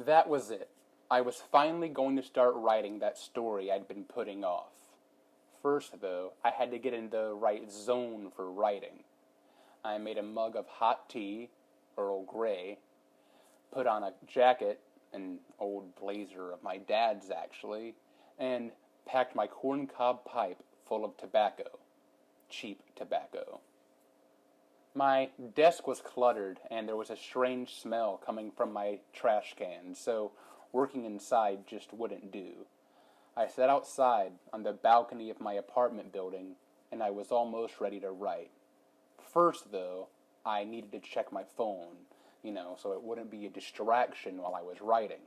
That was it. I was finally going to start writing that story I'd been putting off. First, though, I had to get in the right zone for writing. I made a mug of hot tea, Earl Grey, put on a jacket, an old blazer of my dad's actually, and packed my corncob pipe full of tobacco. Cheap tobacco. My desk was cluttered, and there was a strange smell coming from my trash can, so working inside just wouldn't do. I sat outside on the balcony of my apartment building, and I was almost ready to write. First, though, I needed to check my phone, so it wouldn't be a distraction while I was writing.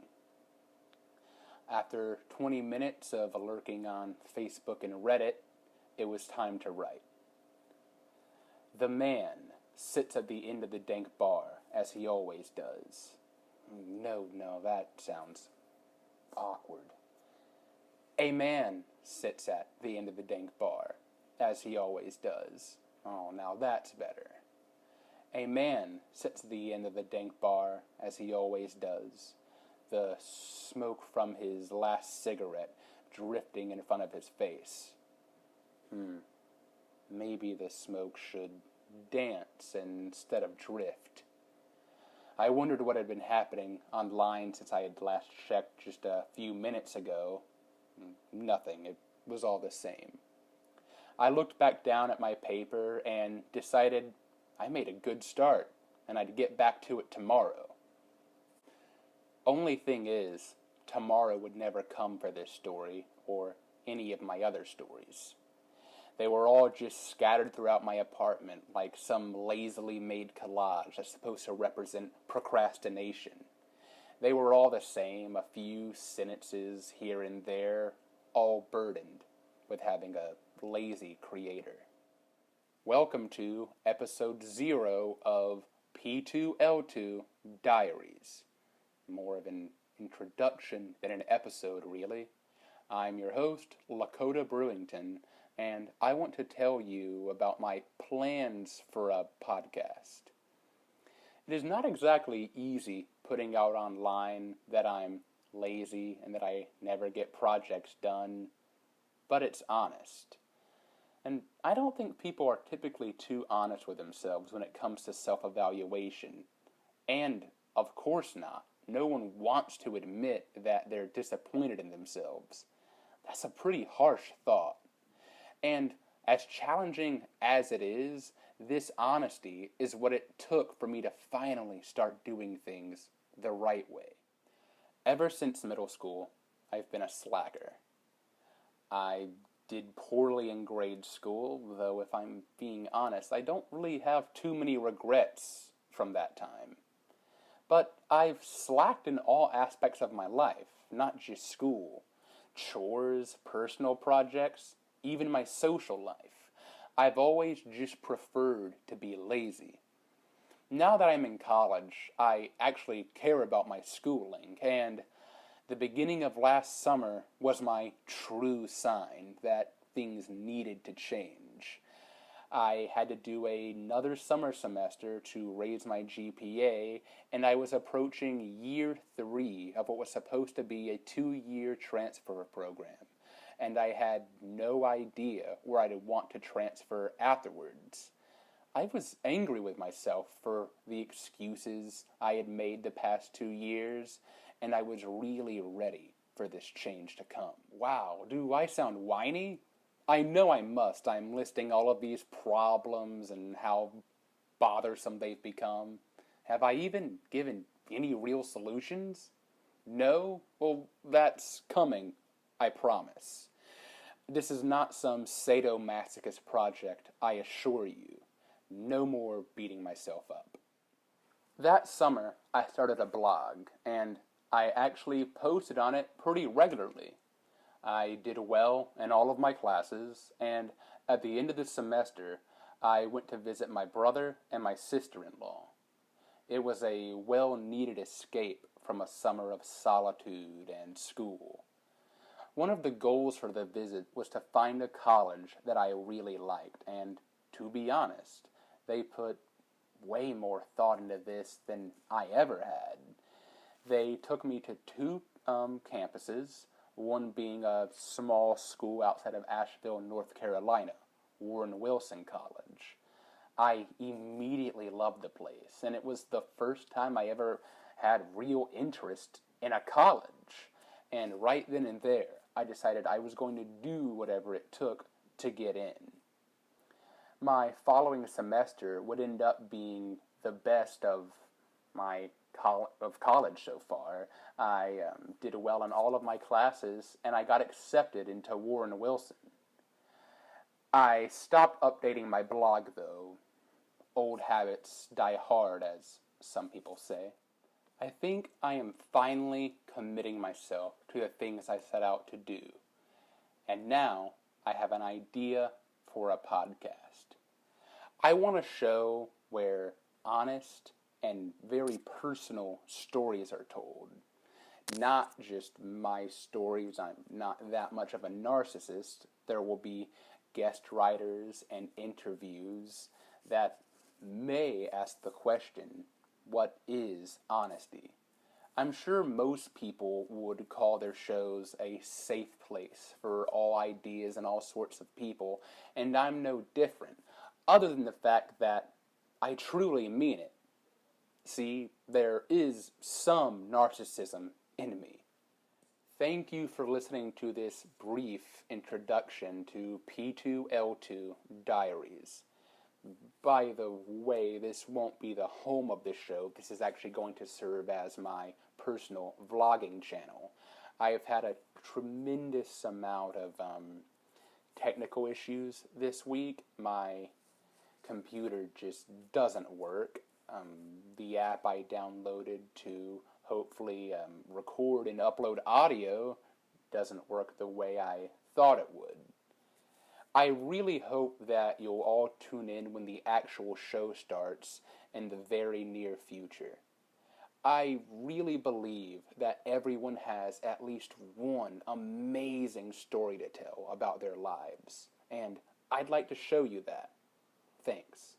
After 20 minutes of lurking on Facebook and Reddit, it was time to write. The man sits at the end of the dank bar, as he always does. No, that sounds awkward. A man sits at the end of the dank bar, as he always does. Oh, now that's better. A man sits at the end of the dank bar, as he always does, the smoke from his last cigarette drifting in front of his face. Maybe the smoke should dance instead of drift. I wondered what had been happening online since I had last checked just a few minutes ago. Nothing. It was all the same. I looked back down at my paper and decided I made a good start, and I'd get back to it tomorrow. Only thing is, tomorrow would never come for this story, or any of my other stories. They were all just scattered throughout my apartment like some lazily made collage that's supposed to represent procrastination. They were all the same, a few sentences here and there, all burdened with having a lazy creator. Welcome to episode 0 of P2L2 Diaries. More of an introduction than an episode, really. I'm your host, Lakota Brewington, and I want to tell you about my plans for a podcast. It is not exactly easy putting out online that I'm lazy and that I never get projects done, but it's honest. And I don't think people are typically too honest with themselves when it comes to self-evaluation. And, of course not, no one wants to admit that they're disappointed in themselves. That's a pretty harsh thought. And as challenging as it is, this honesty is what it took for me to finally start doing things the right way. Ever since middle school, I've been a slacker. I did poorly in grade school, though if I'm being honest, I don't really have too many regrets from that time. But I've slacked in all aspects of my life, not just school. Chores, personal projects, even my social life. I've always just preferred to be lazy. Now that I'm in college, I actually care about my schooling, and the beginning of last summer was my true sign that things needed to change. I had to do another summer semester to raise my GPA, and I was approaching year 3 of what was supposed to be a 2-year transfer program, and I had no idea where I'd want to transfer afterwards. I was angry with myself for the excuses I had made the past 2 years, and I was really ready for this change to come. Wow, do I sound whiny? I know I must. I'm listing all of these problems and how bothersome they've become. Have I even given any real solutions? No? Well, that's coming, I promise. This is not some sadomasochist project, I assure you. No more beating myself up. That summer, I started a blog, and I actually posted on it pretty regularly. I did well in all of my classes, and at the end of the semester, I went to visit my brother and my sister-in-law. It was a well-needed escape from a summer of solitude and school. One of the goals for the visit was to find a college that I really liked, and to be honest, they put way more thought into this than I ever had. They took me to two campuses, one being a small school outside of Asheville, North Carolina, Warren Wilson College. I immediately loved the place, and it was the first time I ever had real interest in a college. And right then and there, I decided I was going to do whatever it took to get in. My following semester would end up being the best of my college so far. I did well in all of my classes, and I got accepted into Warren Wilson. I stopped updating my blog, though. Old habits die hard, as some people say. I think I am finally committing myself to the things I set out to do. And now I have an idea for a podcast. I want a show where honest and very personal stories are told. Not just my stories. I'm not that much of a narcissist. There will be guest writers and interviews that may ask the question, what is honesty? I'm sure most people would call their shows a safe place for all ideas and all sorts of people, and I'm no different, other than the fact that I truly mean it. See, there is some narcissism in me. Thank you for listening to this brief introduction to P2L2 Diaries. By the way, this won't be the home of this show. This is actually going to serve as my personal vlogging channel. I have had a tremendous amount of technical issues this week. My computer just doesn't work. The app I downloaded to hopefully record and upload audio doesn't work the way I thought it would. I really hope that you'll all tune in when the actual show starts in the very near future. I really believe that everyone has at least one amazing story to tell about their lives, and I'd like to show you that. Thanks.